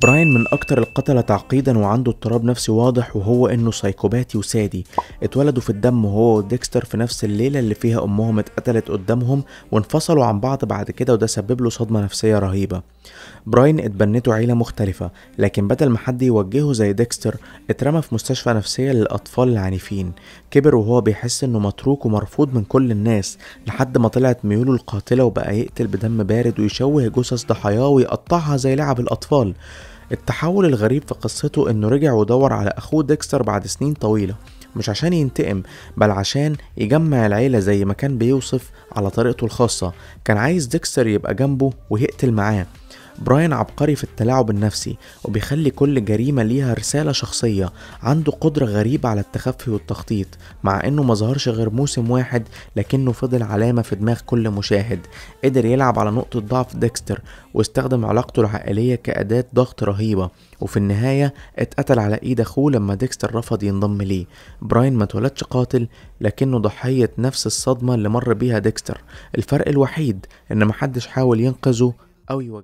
براين من أكتر القتلة تعقيدا وعنده اضطراب نفسي واضح، وهو إنه سايكوباتي وسادي. اتولدوا في الدم هو وديكستر في نفس الليلة اللي فيها أمهم اتقتلت قدامهم، وانفصلوا عن بعض بعد كده، وده سبب له صدمة نفسية رهيبة. براين اتبنته عيلة مختلفة، لكن بدل ما حد يوجهه زي ديكستر اترمى في مستشفى نفسية للأطفال العنيفين. كبر وهو بيحس إنه متروك ومرفوض من كل الناس، لحد ما طلعت ميوله القاتلة وبقى يقتل بدم بارد ويشوه جثث ضحاياه ويقطعها زي لعب الأطفال. التحول الغريب في قصته انه رجع ودور على اخوه ديكستر بعد سنين طويلة، مش عشان ينتقم، بل عشان يجمع العيلة زي ما كان بيوصف على طريقته الخاصة. كان عايز ديكستر يبقى جنبه ويقتل معاه. براين عبقري في التلاعب النفسي، وبيخلي كل جريمة ليها رسالة شخصية. عنده قدرة غريبة على التخفي والتخطيط، مع انه مظهرش غير موسم واحد، لكنه فضل علامة في دماغ كل مشاهد. قدر يلعب على نقطة ضعف ديكستر، واستخدم علاقته العائلية كأداة ضغط رهيبة، وفي النهاية اتقتل على ايد اخوه لما ديكستر رفض ينضم ليه. براين ما اتولدش قاتل، لكنه ضحية نفس الصدمة اللي مر بيها ديكستر. الفرق الوحيد ان محدش حاول ينقذه او يوجهه.